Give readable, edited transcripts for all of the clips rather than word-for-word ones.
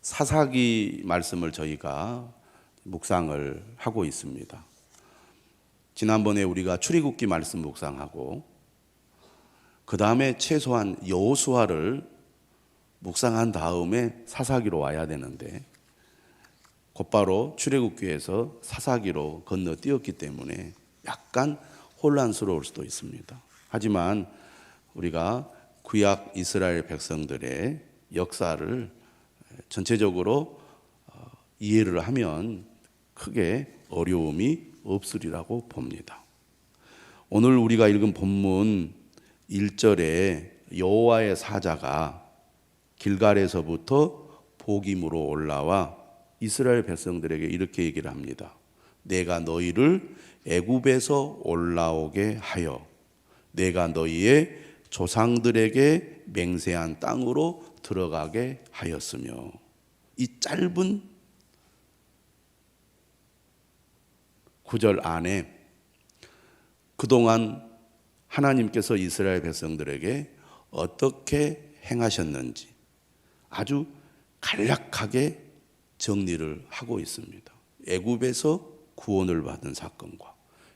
사사기 말씀을 저희가 묵상을 하고 있습니다. 지난번에 우리가 출애굽기 말씀 묵상하고 그 다음에 최소한 여호수아를 묵상한 다음에 사사기로 와야 되는데 곧바로 출애굽기에서 사사기로 건너뛰었기 때문에 약간 혼란스러울 수도 있습니다. 하지만 우리가 구약 이스라엘 백성들의 역사를 전체적으로 이해를 하면 크게 어려움이 없으리라고 봅니다. 오늘 우리가 읽은 본문 1절에 여호와의 사자가 길갈에서부터 보김으로 올라와 이스라엘 백성들에게 이렇게 얘기를 합니다. 내가 너희를 애굽에서 올라오게 하여 내가 너희의 조상들에게 맹세한 땅으로 들어가게 하였으며, 이 짧은 구절 안에 그동안 하나님께서 이스라엘 백성들에게 어떻게 행하셨는지 아주 간략하게 정리를 하고 있습니다. 애굽에서 구원을 받은 사건과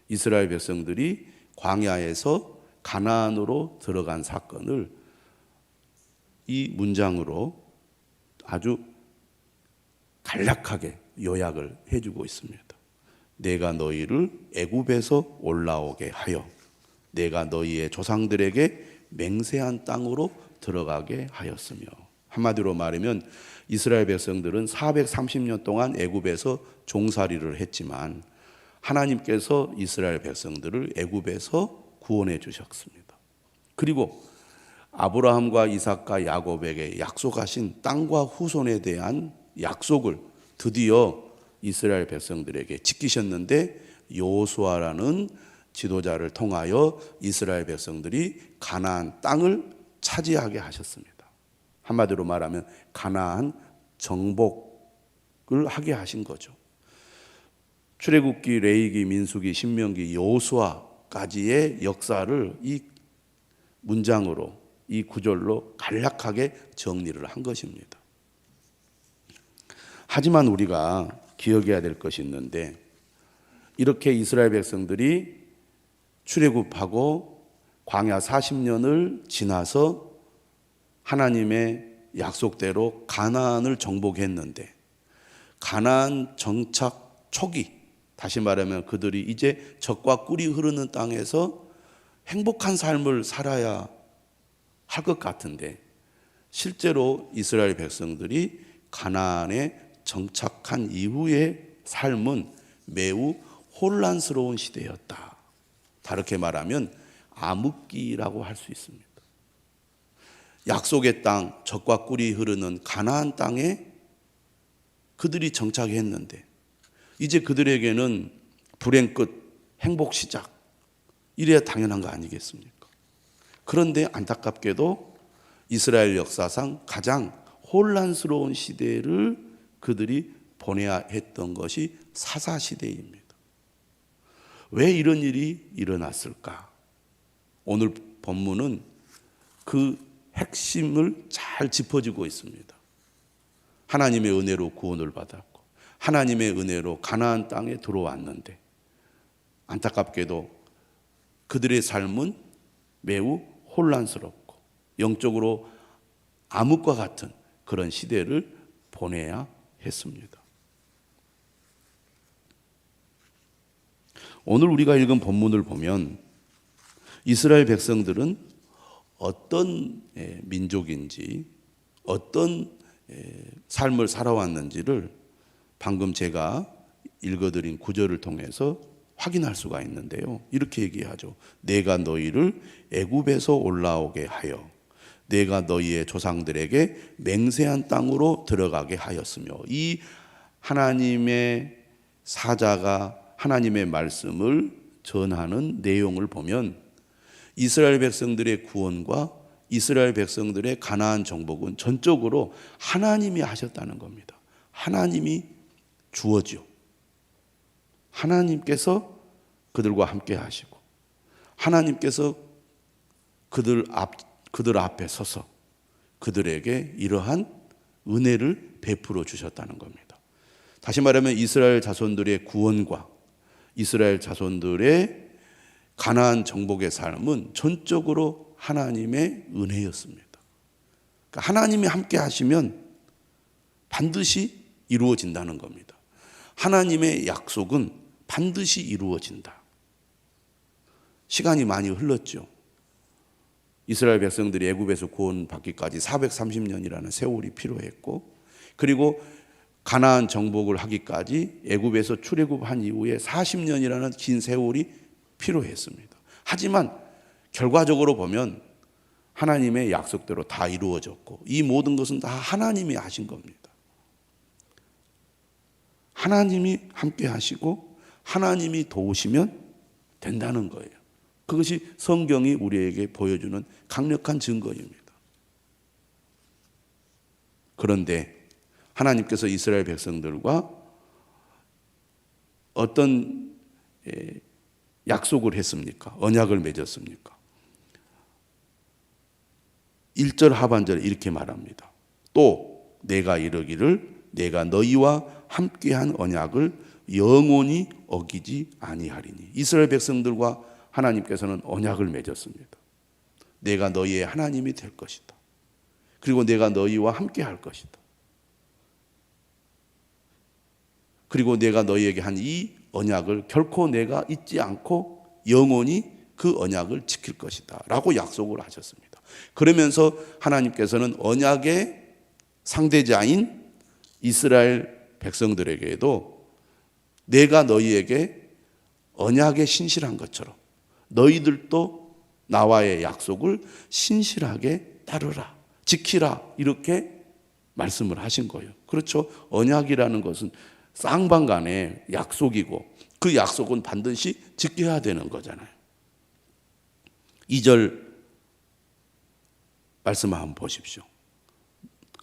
이스라엘 백성들이 광야에서 가나안으로 들어간 사건을 이 문장으로 아주 간략하게 요약을 해주고 있습니다. 내가 너희를 애굽에서 올라오게 하여 내가 너희의 조상들에게 맹세한 땅으로 들어가게 하였으며, 한마디로 말하면 이스라엘 백성들은 430년 동안 애굽에서 종살이를 했지만 하나님께서 이스라엘 백성들을 애굽에서 구원해 주셨습니다. 그리고 아브라함과 이삭과 야곱에게 약속하신 땅과 후손에 대한 약속을 드디어 이스라엘 백성들에게 지키셨는데, 여호수아라는 지도자를 통하여 이스라엘 백성들이 가나안 땅을 차지하게 하셨습니다. 한마디로 말하면 가나안 정복을 하게 하신 거죠. 출애굽기, 레위기, 민수기, 신명기, 여호수아까지의 역사를 이 문장으로, 이 구절로 간략하게 정리를 한 것입니다. 하지만 우리가 기억해야 될 것이 있는데, 이렇게 이스라엘 백성들이 출애굽하고 광야 40년을 지나서 하나님의 약속대로 가나안을 정복했는데, 가나안 정착 초기, 다시 말하면 그들이 이제 젖과 꿀이 흐르는 땅에서 행복한 삶을 살아야 할 것 같은데, 실제로 이스라엘 백성들이 가나안에 정착한 이후의 삶은 매우 혼란스러운 시대였다. 다르게 말하면 암흑기라고 할 수 있습니다. 약속의 땅, 젖과 꿀이 흐르는 가나안 땅에 그들이 정착했는데 이제 그들에게는 불행 끝, 행복 시작, 이래야 당연한 거 아니겠습니까? 그런데 안타깝게도 이스라엘 역사상 가장 혼란스러운 시대를 그들이 보내야 했던 것이 사사시대입니다. 왜 이런 일이 일어났을까? 오늘 본문은 그 핵심을 잘 짚어주고 있습니다. 하나님의 은혜로 구원을 받았고 하나님의 은혜로 가나안 땅에 들어왔는데 안타깝게도 그들의 삶은 매우 혼란스럽고 영적으로 암흑과 같은 그런 시대를 보내야 했습니다. 오늘 우리가 읽은 본문을 보면 이스라엘 백성들은 어떤 민족인지 어떤 삶을 살아왔는지를 방금 제가 읽어드린 구절을 통해서 확인할 수가 있는데요. 이렇게 얘기하죠. 내가 너희를 애굽에서 올라오게 하여 내가 너희의 조상들에게 맹세한 땅으로 들어가게 하였으며, 이 하나님의 사자가 하나님의 말씀을 전하는 내용을 보면 이스라엘 백성들의 구원과 이스라엘 백성들의 가나안 정복은 전적으로 하나님이 하셨다는 겁니다. 하나님이 주어죠. 하나님께서 그들과 함께 하시고 하나님께서 그들 앞에 서서 그들에게 이러한 은혜를 베풀어 주셨다는 겁니다. 다시 말하면 이스라엘 자손들의 구원과 이스라엘 자손들의 가나안 정복의 삶은 전적으로 하나님의 은혜였습니다. 그러니까 하나님이 함께 하시면 반드시 이루어진다는 겁니다. 하나님의 약속은 반드시 이루어진다. 시간이 많이 흘렀죠. 이스라엘 백성들이 애굽에서 구원받기까지 430년이라는 세월이 필요했고, 그리고 가나안 정복을 하기까지 애굽에서 출애굽한 이후에 40년이라는 긴 세월이 필요했습니다. 하지만 결과적으로 보면 하나님의 약속대로 다 이루어졌고, 이 모든 것은 다 하나님이 하신 겁니다. 하나님이 함께 하시고 하나님이 도우시면 된다는 거예요. 그것이 성경이 우리에게 보여주는 강력한 증거입니다. 그런데 하나님께서 이스라엘 백성들과 어떤 약속을 했습니까? 언약을 맺었습니까? 1절 하반절에 이렇게 말합니다. 또 내가 이르기를 내가 너희와 함께한 언약을 영원히 어기지 아니하리니. 이스라엘 백성들과 하나님께서는 언약을 맺었습니다. 내가 너희의 하나님이 될 것이다. 그리고 내가 너희와 함께 할 것이다. 그리고 내가 너희에게 한 이 언약을 결코 내가 잊지 않고 영원히 그 언약을 지킬 것이다 라고 약속을 하셨습니다. 그러면서 하나님께서는 언약의 상대자인 이스라엘 백성들에게도 내가 너희에게 언약에 신실한 것처럼 너희들도 나와의 약속을 신실하게 따르라, 지키라, 이렇게 말씀을 하신 거예요. 그렇죠. 언약이라는 것은 쌍방간의 약속이고 그 약속은 반드시 지켜야 되는 거잖아요. 2절 말씀 한번 보십시오.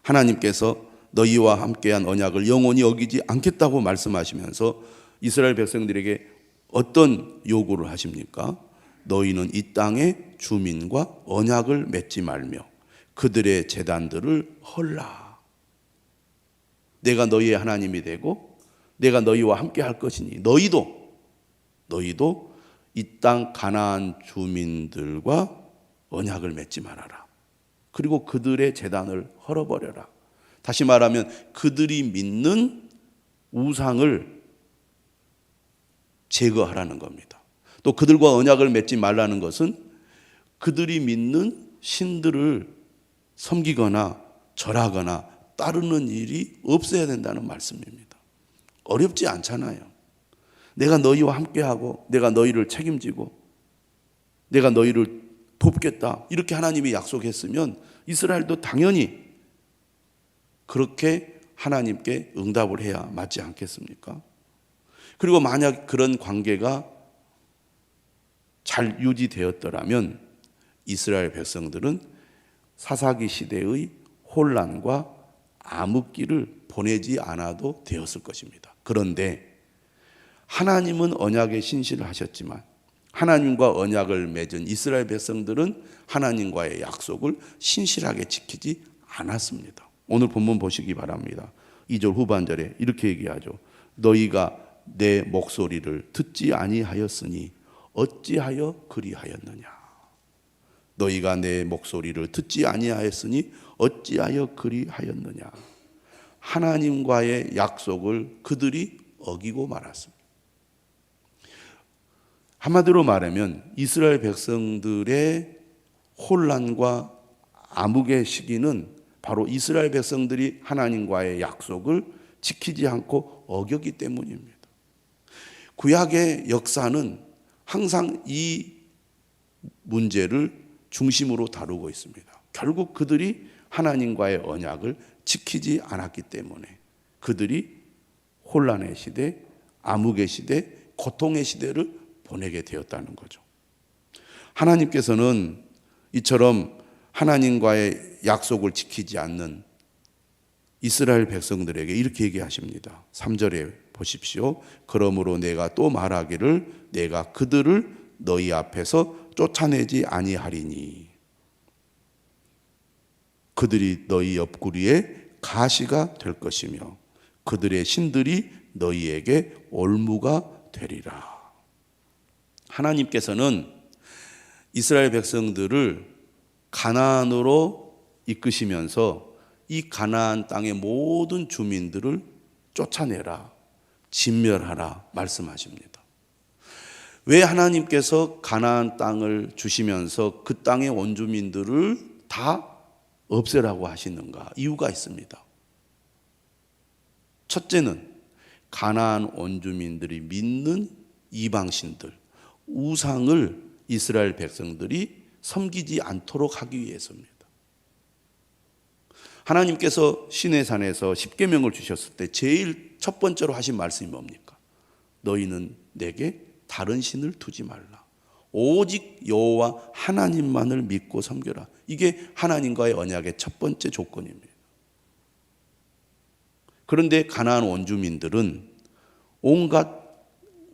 하나님께서 너희와 함께한 언약을 영원히 어기지 않겠다고 말씀하시면서 이스라엘 백성들에게 어떤 요구를 하십니까? 너희는 이 땅의 주민과 언약을 맺지 말며 그들의 제단들을 헐라. 내가 너희의 하나님이 되고 내가 너희와 함께 할 것이니 너희도 이 땅 가나안 주민들과 언약을 맺지 말아라. 그리고 그들의 제단을 헐어버려라. 다시 말하면 그들이 믿는 우상을 제거하라는 겁니다. 또 그들과 언약을 맺지 말라는 것은 그들이 믿는 신들을 섬기거나 절하거나 따르는 일이 없어야 된다는 말씀입니다. 어렵지 않잖아요. 내가 너희와 함께하고 내가 너희를 책임지고 내가 너희를 돕겠다 이렇게 하나님이 약속했으면 이스라엘도 당연히 그렇게 하나님께 응답을 해야 맞지 않겠습니까? 그리고 만약 그런 관계가 잘 유지되었더라면 이스라엘 백성들은 사사기 시대의 혼란과 암흑기를 보내지 않아도 되었을 것입니다. 그런데 하나님은 언약에 신실하셨지만 하나님과 언약을 맺은 이스라엘 백성들은 하나님과의 약속을 신실하게 지키지 않았습니다. 오늘 본문 보시기 바랍니다. 2절 후반절에 이렇게 얘기하죠. 너희가 내 목소리를 듣지 아니하였으니 어찌하여 그리하였느냐. 너희가 내 목소리를 듣지 아니하였으니 어찌하여 그리하였느냐. 하나님과의 약속을 그들이 어기고 말았습니다. 한마디로 말하면 이스라엘 백성들의 혼란과 암흑의 시기는 바로 이스라엘 백성들이 하나님과의 약속을 지키지 않고 어겼기 때문입니다. 구약의 역사는 항상 이 문제를 중심으로 다루고 있습니다. 결국 그들이 하나님과의 언약을 지키지 않았기 때문에 그들이 혼란의 시대, 암흑의 시대, 고통의 시대를 보내게 되었다는 거죠. 하나님께서는 이처럼 하나님과의 약속을 지키지 않는 이스라엘 백성들에게 이렇게 얘기하십니다. 3절에 보십시오. 그러므로 내가 또 말하기를 내가 그들을 너희 앞에서 쫓아내지 아니하리니 그들이 너희 옆구리에 가시가 될 것이며 그들의 신들이 너희에게 올무가 되리라. 하나님께서는 이스라엘 백성들을 가나안으로 이끄시면서 이 가나안 땅의 모든 주민들을 쫓아내라, 진멸하라 말씀하십니다. 왜 하나님께서 가나안 땅을 주시면서 그 땅의 원주민들을 다 없애라고 하시는가? 이유가 있습니다. 첫째는 가나안 원주민들이 믿는 이방신들, 우상을 이스라엘 백성들이 섬기지 않도록 하기 위해서입니다. 하나님께서 시내산에서 십계명을 주셨을 때 제일 첫 번째로 하신 말씀이 뭡니까? 너희는 내게 다른 신을 두지 말라. 오직 여호와 하나님만을 믿고 섬겨라. 이게 하나님과의 언약의 첫 번째 조건입니다. 그런데 가나안 원주민들은 온갖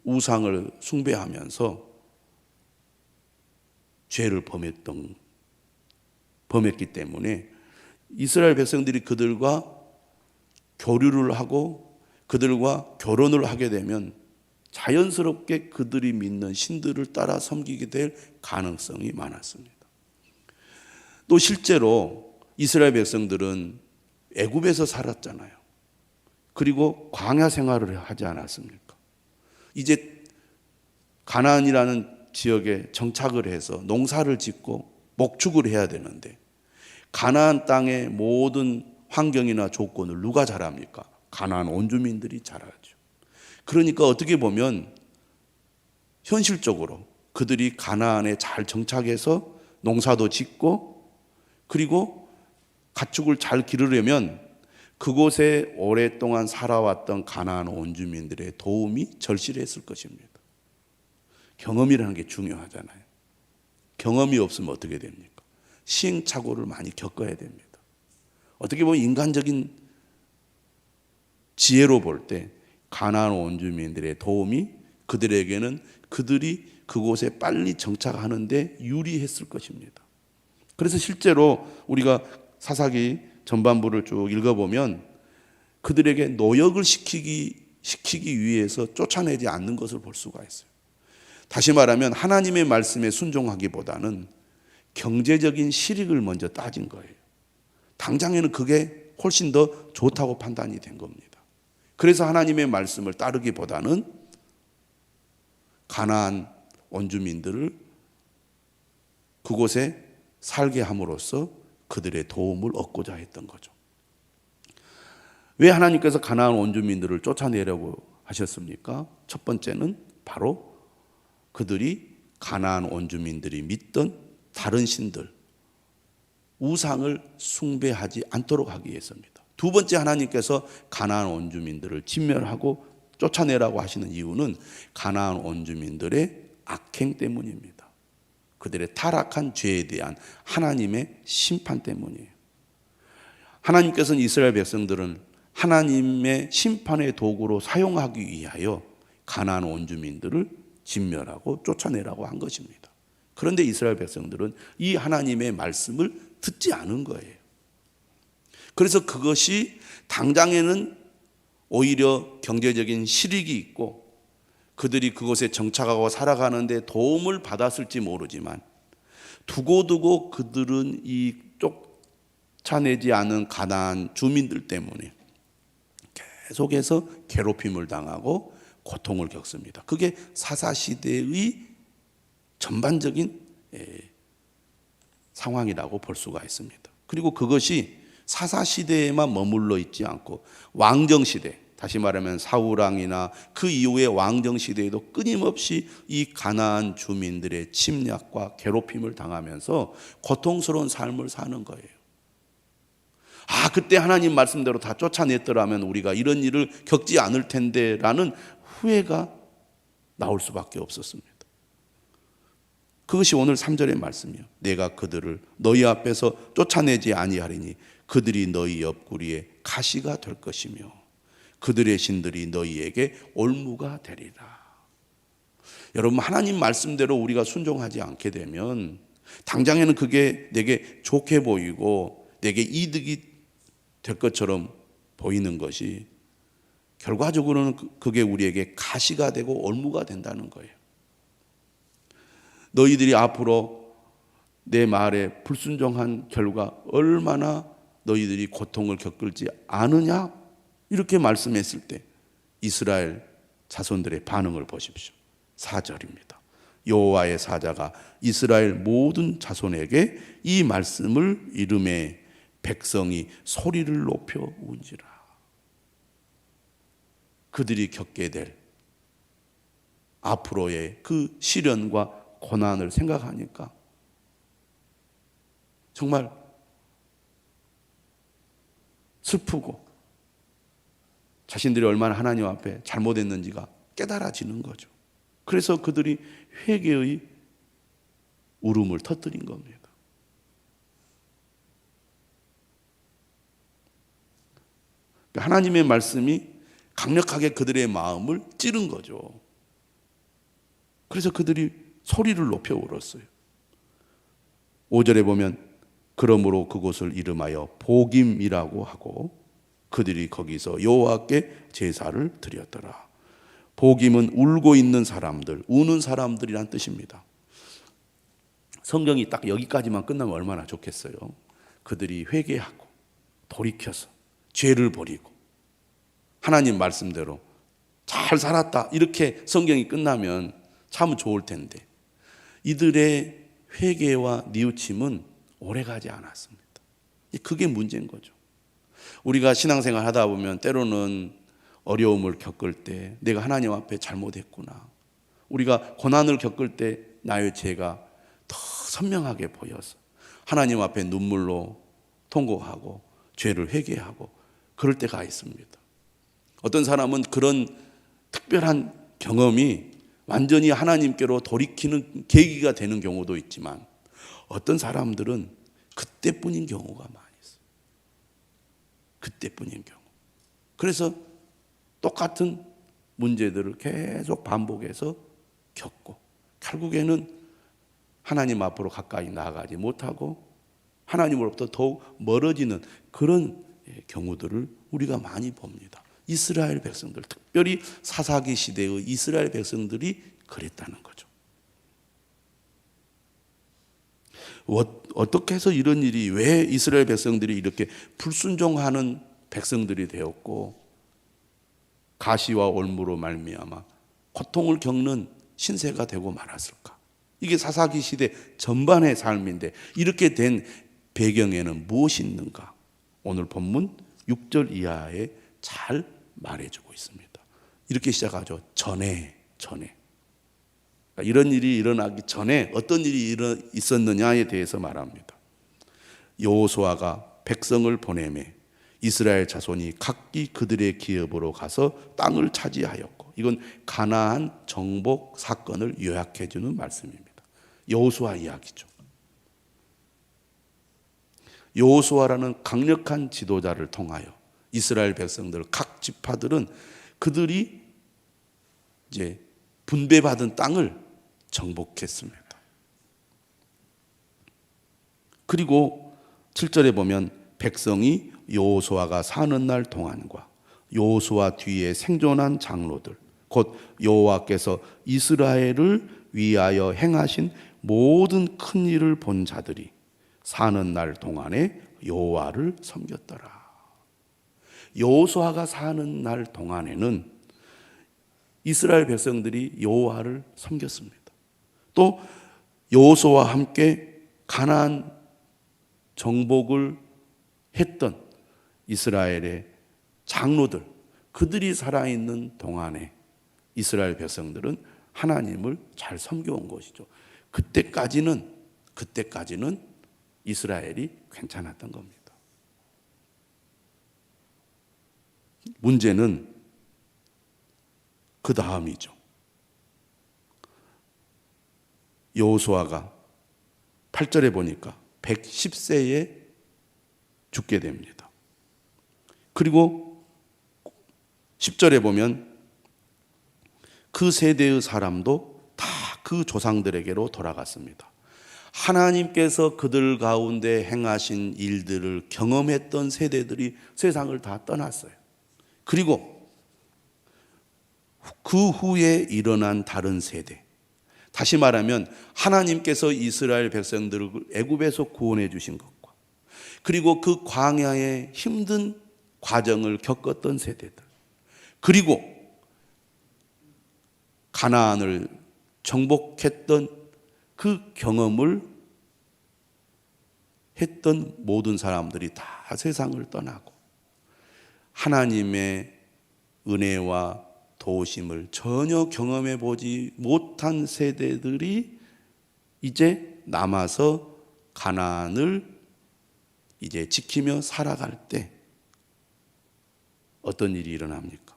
우상을 숭배하면서 죄를 범했기 때문에 이스라엘 백성들이 그들과 교류를 하고 그들과 결혼을 하게 되면 자연스럽게 그들이 믿는 신들을 따라 섬기게 될 가능성이 많았습니다. 또 실제로 이스라엘 백성들은 애굽에서 살았잖아요. 그리고 광야 생활을 하지 않았습니까? 이제 가나안이라는 지역에 정착을 해서 농사를 짓고 목축을 해야 되는데 가나안 땅의 모든 환경이나 조건을 누가 잘합니까? 가나안 원주민들이 잘하죠. 그러니까 어떻게 보면 현실적으로 그들이 가나안에 잘 정착해서 농사도 짓고 그리고 가축을 잘 기르려면 그곳에 오랫동안 살아왔던 가나안 원주민들의 도움이 절실했을 것입니다. 경험이라는 게 중요하잖아요. 경험이 없으면 어떻게 됩니까? 시행착오를 많이 겪어야 됩니다. 어떻게 보면 인간적인 지혜로 볼 때 가나안 원주민들의 도움이 그들에게는 그들이 그곳에 빨리 정착하는데 유리했을 것입니다. 그래서 실제로 우리가 사사기 전반부를 쭉 읽어보면 그들에게 노역을 시키기 위해서 쫓아내지 않는 것을 볼 수가 있어요. 다시 말하면 하나님의 말씀에 순종하기보다는 경제적인 실익을 먼저 따진 거예요. 당장에는 그게 훨씬 더 좋다고 판단이 된 겁니다. 그래서 하나님의 말씀을 따르기보다는 가나안 원주민들을 그곳에 살게 함으로써 그들의 도움을 얻고자 했던 거죠. 왜 하나님께서 가나안 원주민들을 쫓아내려고 하셨습니까? 첫 번째는 바로 그들이 가나안 원주민들이 믿던 다른 신들, 우상을 숭배하지 않도록 하기 위해서입니다. 두 번째, 하나님께서 가나안 원주민들을 진멸하고 쫓아내라고 하시는 이유는 가나안 원주민들의 악행 때문입니다. 그들의 타락한 죄에 대한 하나님의 심판 때문이에요. 하나님께서는 이스라엘 백성들은 하나님의 심판의 도구로 사용하기 위하여 가나안 원주민들을 진멸하고 쫓아내라고 한 것입니다. 그런데 이스라엘 백성들은 이 하나님의 말씀을 듣지 않은 거예요. 그래서 그것이 당장에는 오히려 경제적인 실익이 있고 그들이 그곳에 정착하고 살아가는데 도움을 받았을지 모르지만 두고두고 그들은 이 쫓아내지 않은 가나안 주민들 때문에 계속해서 괴롭힘을 당하고 고통을 겪습니다. 그게 사사시대의 전반적인 상황이라고 볼 수가 있습니다. 그리고 그것이 사사시대에만 머물러 있지 않고 왕정시대, 다시 말하면 사울왕이나 그 이후의 왕정시대에도 끊임없이 이 가나안 주민들의 침략과 괴롭힘을 당하면서 고통스러운 삶을 사는 거예요. 그때 하나님 말씀대로 다 쫓아냈더라면 우리가 이런 일을 겪지 않을 텐데 라는 후회가 나올 수밖에 없었습니다. 그것이 오늘 3절의 말씀이요. 내가 그들을 너희 앞에서 쫓아내지 아니하리니 그들이 너희 옆구리에 가시가 될 것이며 그들의 신들이 너희에게 올무가 되리라. 여러분, 하나님 말씀대로 우리가 순종하지 않게 되면 당장에는 그게 내게 좋게 보이고 내게 이득이 될 것처럼 보이는 것이 결과적으로는 그게 우리에게 가시가 되고 올무가 된다는 거예요. 너희들이 앞으로 내 말에 불순종한 결과 얼마나 너희들이 고통을 겪을지 아느냐? 이렇게 말씀했을 때 이스라엘 자손들의 반응을 보십시오. 4절입니다. 여호와의 사자가 이스라엘 모든 자손에게 이 말씀을 이름에 백성이 소리를 높여 운지라. 그들이 겪게 될 앞으로의 그 시련과 고난을 생각하니까 정말 슬프고 자신들이 얼마나 하나님 앞에 잘못했는지가 깨달아지는 거죠. 그래서 그들이 회개의 울음을 터뜨린 겁니다. 하나님의 말씀이 강력하게 그들의 마음을 찌른 거죠. 그래서 그들이 소리를 높여 울었어요. 5절에 보면 그러므로 그곳을 이름하여 보김이라고 하고 그들이 거기서 여호와께 제사를 드렸더라. 보김은 울고 있는 사람들, 우는 사람들이란 뜻입니다. 성경이 딱 여기까지만 끝나면 얼마나 좋겠어요. 그들이 회개하고 돌이켜서 죄를 버리고 하나님 말씀대로 잘 살았다 이렇게 성경이 끝나면 참 좋을 텐데 이들의 회개와 뉘우침은 오래가지 않았습니다. 그게 문제인 거죠. 우리가 신앙생활 하다 보면 때로는 어려움을 겪을 때 내가 하나님 앞에 잘못했구나, 우리가 고난을 겪을 때 나의 죄가 더 선명하게 보여서 하나님 앞에 눈물로 통곡하고 죄를 회개하고 그럴 때가 있습니다. 어떤 사람은 그런 특별한 경험이 완전히 하나님께로 돌이키는 계기가 되는 경우도 있지만 어떤 사람들은 그때뿐인 경우가 많이 있어요. 그때뿐인 경우. 그래서 똑같은 문제들을 계속 반복해서 겪고 결국에는 하나님 앞으로 가까이 나아가지 못하고 하나님으로부터 더욱 멀어지는 그런 경우들을 우리가 많이 봅니다. 이스라엘 백성들, 특별히 사사기 시대의 이스라엘 백성들이 그랬다는 거죠. 어떻게 해서 이런 일이, 왜 이스라엘 백성들이 이렇게 불순종하는 백성들이 되었고 가시와 올무로 말미암아 고통을 겪는 신세가 되고 말았을까? 이게 사사기 시대 전반의 삶인데 이렇게 된 배경에는 무엇이 있는가? 오늘 본문 6절 이하에 잘 말해주고 있습니다. 이렇게 시작하죠. 전에. 그러니까 이런 일이 일어나기 전에 어떤 일이 있었느냐에 대해서 말합니다. 여호수아가 백성을 보내매 이스라엘 자손이 각기 그들의 기업으로 가서 땅을 차지하였고, 이건 가나안 정복 사건을 요약해 주는 말씀입니다. 여호수아 이야기죠. 여호수아라는 강력한 지도자를 통하여 이스라엘 백성들 각 지파들은 그들이 이제 분배받은 땅을 정복했습니다. 그리고 7절에 보면 백성이 여호수아가 사는 날 동안과 여호수아 뒤에 생존한 장로들, 곧 여호와께서 이스라엘을 위하여 행하신 모든 큰 일을 본 자들이 사는 날 동안에 여호와를 섬겼더라. 여호수아가 사는 날 동안에는 이스라엘 백성들이 여호와를 섬겼습니다. 또 여호수아와 함께 가나안 정복을 했던 이스라엘의 장로들, 그들이 살아있는 동안에 이스라엘 백성들은 하나님을 잘 섬겨온 것이죠. 그때까지는 이스라엘이 괜찮았던 겁니다. 문제는 그 다음이죠. 여호수아가 8절에 보니까 110세에 죽게 됩니다. 그리고 10절에 보면 그 세대의 사람도 다 그 조상들에게로 돌아갔습니다. 하나님께서 그들 가운데 행하신 일들을 경험했던 세대들이 세상을 다 떠났어요. 그리고 그 후에 일어난 다른 세대, 다시 말하면 하나님께서 이스라엘 백성들을 애굽에서 구원해 주신 것과 그리고 그 광야의 힘든 과정을 겪었던 세대들, 그리고 가나안을 정복했던 그 경험을 했던 모든 사람들이 다 세상을 떠나고 하나님의 은혜와 도우심을 전혀 경험해 보지 못한 세대들이 이제 남아서 가나안을 이제 지키며 살아갈 때 어떤 일이 일어납니까?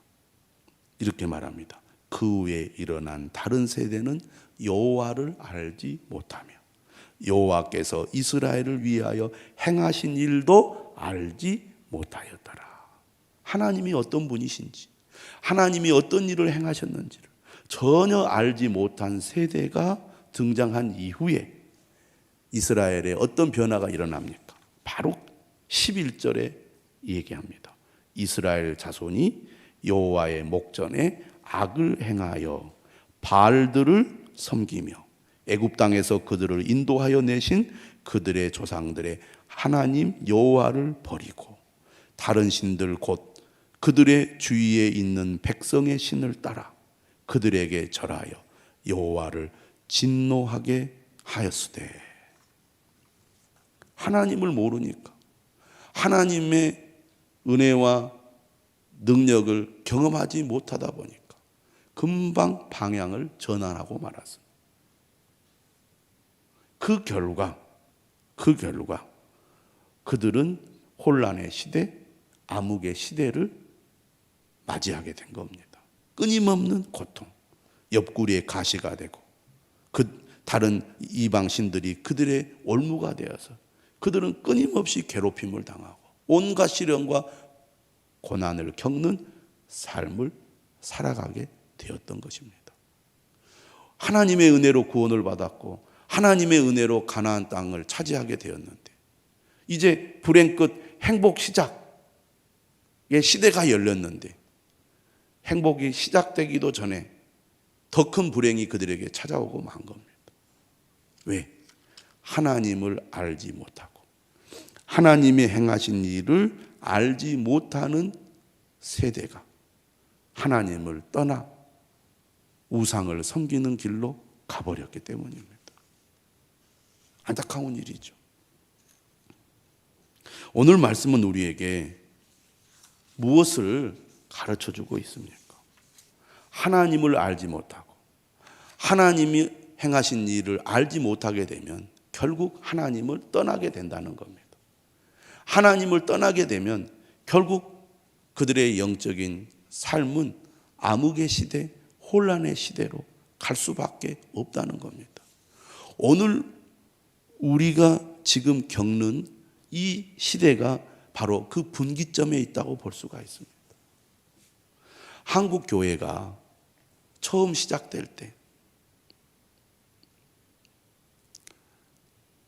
이렇게 말합니다. 그 후에 일어난 다른 세대는 여호와를 알지 못하며 여호와께서 이스라엘을 위하여 행하신 일도 알지 못하였더라. 하나님이 어떤 분이신지, 하나님이 어떤 일을 행하셨는지를 전혀 알지 못한 세대가 등장한 이후에 이스라엘에 어떤 변화가 일어납니까? 바로 11절에 얘기합니다. 이스라엘 자손이 여호와의 목전에 악을 행하여 바알들을 섬기며 애굽 땅에서 그들을 인도하여 내신 그들의 조상들의 하나님 여호와를 버리고 다른 신들 곧 그들의 주위에 있는 백성의 신을 따라 그들에게 절하여 여호와를 진노하게 하였으되. 하나님을 모르니까, 하나님의 은혜와 능력을 경험하지 못하다 보니까 금방 방향을 전환하고 말았습니다. 그 결과 그들은 혼란의 시대, 암흑의 시대를 맞이하게 된 겁니다. 끊임없는 고통, 옆구리에 가시가 되고 그 다른 이방 신들이 그들의 올무가 되어서 그들은 끊임없이 괴롭힘을 당하고 온갖 시련과 고난을 겪는 삶을 살아가게 되었던 것입니다. 하나님의 은혜로 구원을 받았고 하나님의 은혜로 가나안 땅을 차지하게 되었는데 이제 불행 끝 행복 시작의 시대가 열렸는데 행복이 시작되기도 전에 더 큰 불행이 그들에게 찾아오고 만 겁니다. 왜? 하나님을 알지 못하고 하나님이 행하신 일을 알지 못하는 세대가 하나님을 떠나 우상을 섬기는 길로 가버렸기 때문입니다. 안타까운 일이죠. 오늘 말씀은 우리에게 무엇을 가르쳐주고 있습니까? 하나님을 알지 못하고 하나님이 행하신 일을 알지 못하게 되면 결국 하나님을 떠나게 된다는 겁니다. 하나님을 떠나게 되면 결국 그들의 영적인 삶은 암흑의 시대, 혼란의 시대로 갈 수밖에 없다는 겁니다. 오늘 우리가 지금 겪는 이 시대가 바로 그 분기점에 있다고 볼 수가 있습니다. 한국 교회가 처음 시작될 때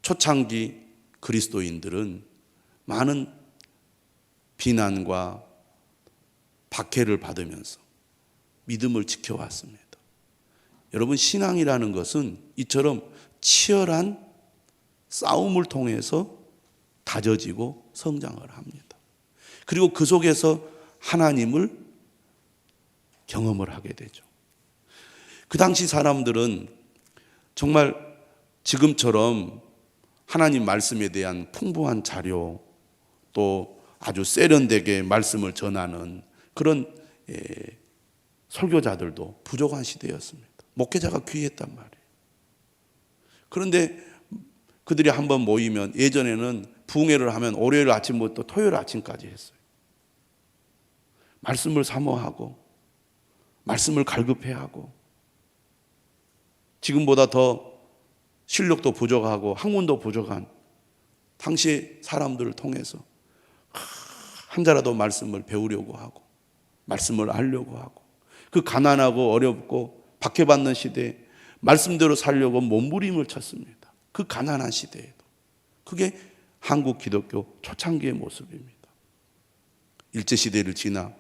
초창기 그리스도인들은 많은 비난과 박해를 받으면서 믿음을 지켜왔습니다. 여러분, 신앙이라는 것은 이처럼 치열한 싸움을 통해서 다져지고 성장을 합니다. 그리고 그 속에서 하나님을 경험을 하게 되죠. 그 당시 사람들은 정말 지금처럼 하나님 말씀에 대한 풍부한 자료, 또 아주 세련되게 말씀을 전하는 그런 설교자들도 부족한 시대였습니다. 목회자가 귀했단 말이에요. 그런데 그들이 한번 모이면 예전에는 부흥회를 하면 월요일 아침부터 토요일 아침까지 했어요. 말씀을 사모하고 말씀을 갈급해하고 지금보다 더 실력도 부족하고 학문도 부족한 당시 사람들을 통해서 한 자라도 말씀을 배우려고 하고 말씀을 알려고 하고 그 가난하고 어렵고 박해받는 시대에 말씀대로 살려고 몸부림을 쳤습니다. 그 가난한 시대에도. 그게 한국 기독교 초창기의 모습입니다. 일제시대를 지나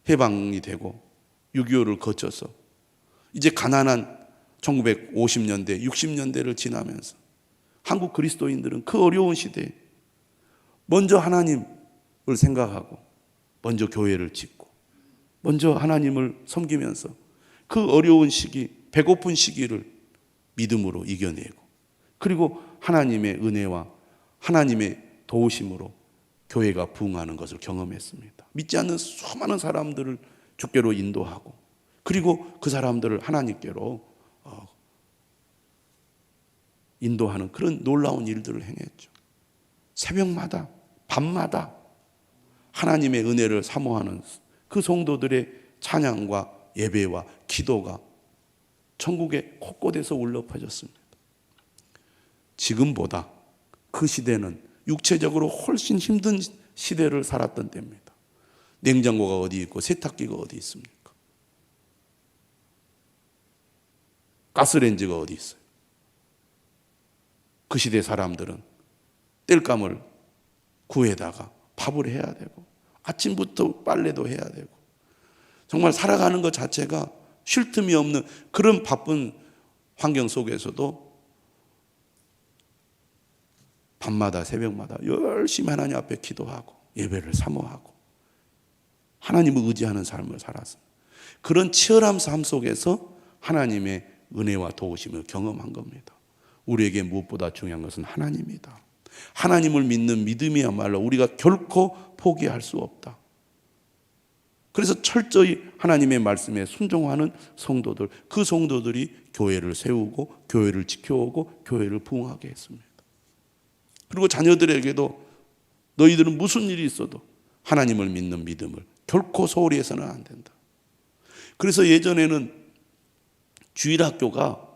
해방이 되고 6.25를 거쳐서 이제 가난한 1950년대, 60년대를 지나면서 한국 그리스도인들은 그 어려운 시대에 먼저 하나님을 생각하고 먼저 교회를 짓고 먼저 하나님을 섬기면서 그 어려운 시기, 배고픈 시기를 믿음으로 이겨내고 그리고 하나님의 은혜와 하나님의 도우심으로 교회가 부흥하는 것을 경험했습니다. 믿지 않는 수많은 사람들을 주께로 인도하고 그리고 그 사람들을 하나님께로 인도하는 그런 놀라운 일들을 행했죠. 새벽마다 밤마다 하나님의 은혜를 사모하는 그 성도들의 찬양과 예배와 기도가 천국의 곳곳에서 울려 퍼졌습니다. 지금보다 그 시대는 육체적으로 훨씬 힘든 시대를 살았던 때입니다. 냉장고가 어디 있고 세탁기가 어디 있습니까? 가스레인지가 어디 있어요? 그 시대 사람들은 땔감을 구해다가 밥을 해야 되고 아침부터 빨래도 해야 되고 정말 살아가는 것 자체가 쉴 틈이 없는 그런 바쁜 환경 속에서도 밤마다 새벽마다 열심히 하나님 앞에 기도하고 예배를 사모하고 하나님을 의지하는 삶을 살았습니다. 그런 치열한 삶 속에서 하나님의 은혜와 도우심을 경험한 겁니다. 우리에게 무엇보다 중요한 것은 하나님이다. 하나님을 믿는 믿음이야말로 우리가 결코 포기할 수 없다. 그래서 철저히 하나님의 말씀에 순종하는 성도들, 그 성도들이 교회를 세우고 교회를 지켜오고 교회를 부흥하게 했습니다. 그리고 자녀들에게도 너희들은 무슨 일이 있어도 하나님을 믿는 믿음을 결코 소홀히 해서는 안 된다. 그래서 예전에는 주일학교가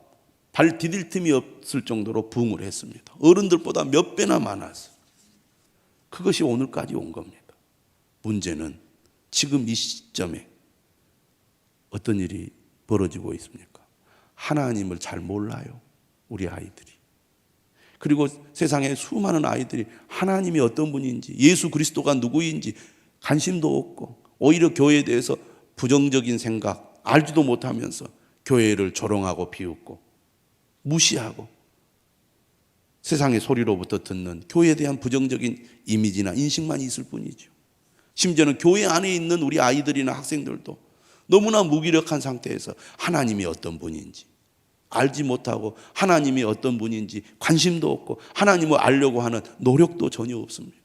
발 디딜 틈이 없을 정도로 부흥을 했습니다. 어른들보다 몇 배나 많았어요. 그것이 오늘까지 온 겁니다. 문제는 지금 이 시점에 어떤 일이 벌어지고 있습니까? 하나님을 잘 몰라요, 우리 아이들이. 그리고 세상에 수많은 아이들이 하나님이 어떤 분인지, 예수 그리스도가 누구인지 관심도 없고 오히려 교회에 대해서 부정적인 생각, 알지도 못하면서 교회를 조롱하고 비웃고 무시하고 세상의 소리로부터 듣는 교회에 대한 부정적인 이미지나 인식만 있을 뿐이죠. 심지어는 교회 안에 있는 우리 아이들이나 학생들도 너무나 무기력한 상태에서 하나님이 어떤 분인지 알지 못하고 하나님이 어떤 분인지 관심도 없고 하나님을 알려고 하는 노력도 전혀 없습니다.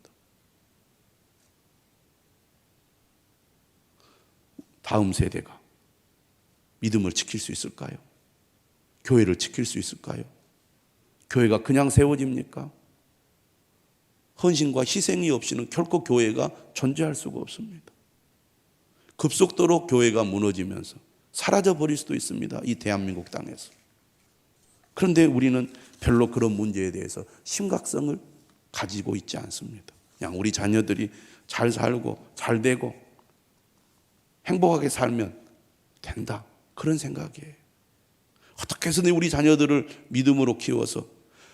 다음 세대가 믿음을 지킬 수 있을까요? 교회를 지킬 수 있을까요? 교회가 그냥 세워집니까? 헌신과 희생이 없이는 결코 교회가 존재할 수가 없습니다. 급속도로 교회가 무너지면서 사라져 버릴 수도 있습니다. 이 대한민국 땅에서. 그런데 우리는 별로 그런 문제에 대해서 심각성을 가지고 있지 않습니다. 그냥 우리 자녀들이 잘 살고 잘 되고 행복하게 살면 된다. 그런 생각이에요. 어떻게 해서든 우리 자녀들을 믿음으로 키워서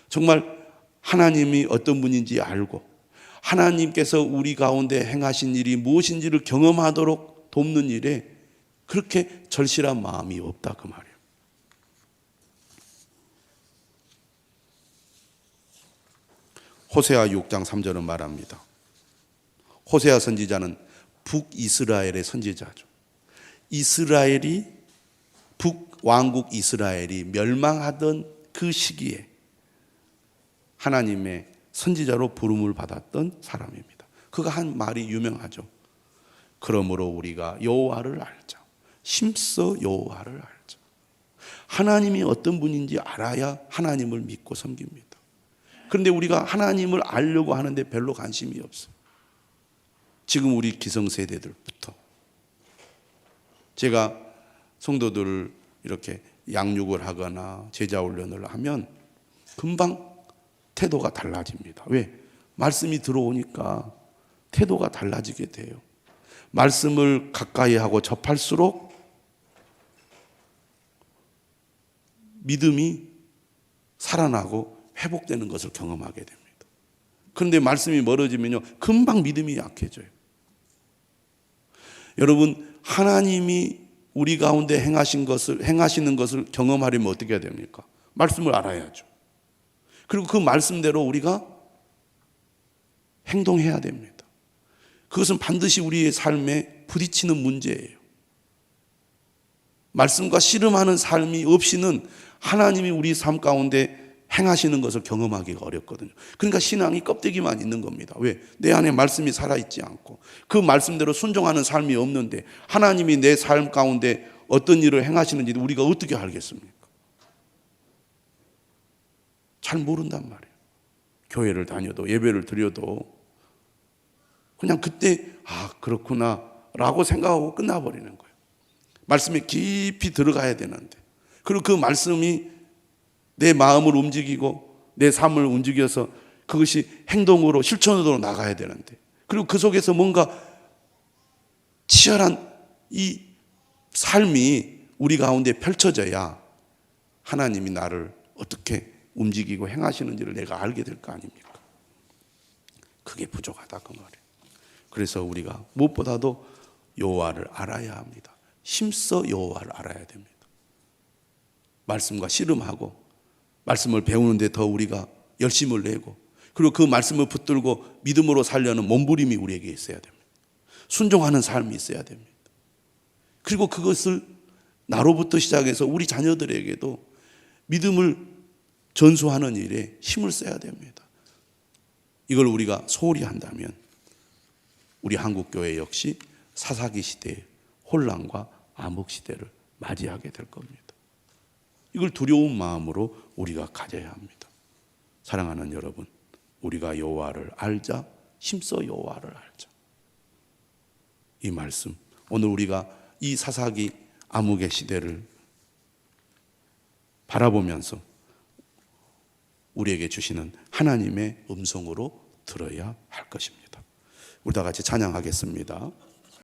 정말 하나님이 어떤 분인지 알고 하나님께서 우리 가운데 행하신 일이 무엇인지를 경험하도록 돕는 일에 그렇게 절실한 마음이 없다 그 말이에요. 호세아 6장 3절은 말합니다. 호세아 선지자는 북이스라엘의 선지자죠. 이스라엘이 북왕국 이스라엘이 멸망하던 그 시기에 하나님의 선지자로 부름을 받았던 사람입니다. 그가 한 말이 유명하죠. 그러므로 우리가 여호와를 알자. 심써 여호와를 알자. 하나님이 어떤 분인지 알아야 하나님을 믿고 섬깁니다. 그런데 우리가 하나님을 알려고 하는데 별로 관심이 없어요. 지금 우리 기성세대들부터. 제가 성도들을 이렇게 양육을 하거나 제자훈련을 하면 금방 태도가 달라집니다. 왜? 말씀이 들어오니까 태도가 달라지게 돼요. 말씀을 가까이 하고 접할수록 믿음이 살아나고 회복되는 것을 경험하게 됩니다. 그런데 말씀이 멀어지면요, 금방 믿음이 약해져요. 여러분, 하나님이 우리 가운데 행하시는 것을 경험하려면 어떻게 해야 됩니까? 말씀을 알아야죠. 그리고 그 말씀대로 우리가 행동해야 됩니다. 그것은 반드시 우리의 삶에 부딪히는 문제예요. 말씀과 씨름하는 삶이 없이는 하나님이 우리 삶 가운데 행하시는 것을 경험하기가 어렵거든요. 그러니까 신앙이 껍데기만 있는 겁니다. 왜? 내 안에 말씀이 살아있지 않고 그 말씀대로 순종하는 삶이 없는데 하나님이 내 삶 가운데 어떤 일을 행하시는지 우리가 어떻게 알겠습니까? 잘 모른단 말이에요. 교회를 다녀도 예배를 드려도 그냥 그때 그렇구나 라고 생각하고 끝나버리는 거예요. 말씀에 깊이 들어가야 되는데, 그리고 그 말씀이 내 마음을 움직이고 내 삶을 움직여서 그것이 행동으로 실천으로 나가야 되는데, 그리고 그 속에서 뭔가 치열한 이 삶이 우리 가운데 펼쳐져야 하나님이 나를 어떻게 움직이고 행하시는지를 내가 알게 될 거 아닙니까? 그게 부족하다 그 말이에요. 그래서 우리가 무엇보다도 여호와를 알아야 합니다. 힘써 여호와를 알아야 됩니다. 말씀과 씨름하고 말씀을 배우는데 더 우리가 열심을 내고, 그리고 그 말씀을 붙들고 믿음으로 살려는 몸부림이 우리에게 있어야 됩니다. 순종하는 삶이 있어야 됩니다. 그리고 그것을 나로부터 시작해서 우리 자녀들에게도 믿음을 전수하는 일에 힘을 써야 됩니다. 이걸 우리가 소홀히 한다면 우리 한국교회 역시 사사기 시대의 혼란과 암흑 시대를 맞이하게 될 겁니다. 이걸 두려운 마음으로 우리가 가져야 합니다. 사랑하는 여러분, 우리가 여호와를 알자, 힘써 여호와를 알자. 이 말씀, 오늘 우리가 이 사사기 암흑의 시대를 바라보면서 우리에게 주시는 하나님의 음성으로 들어야 할 것입니다. 우리 다 같이 찬양하겠습니다.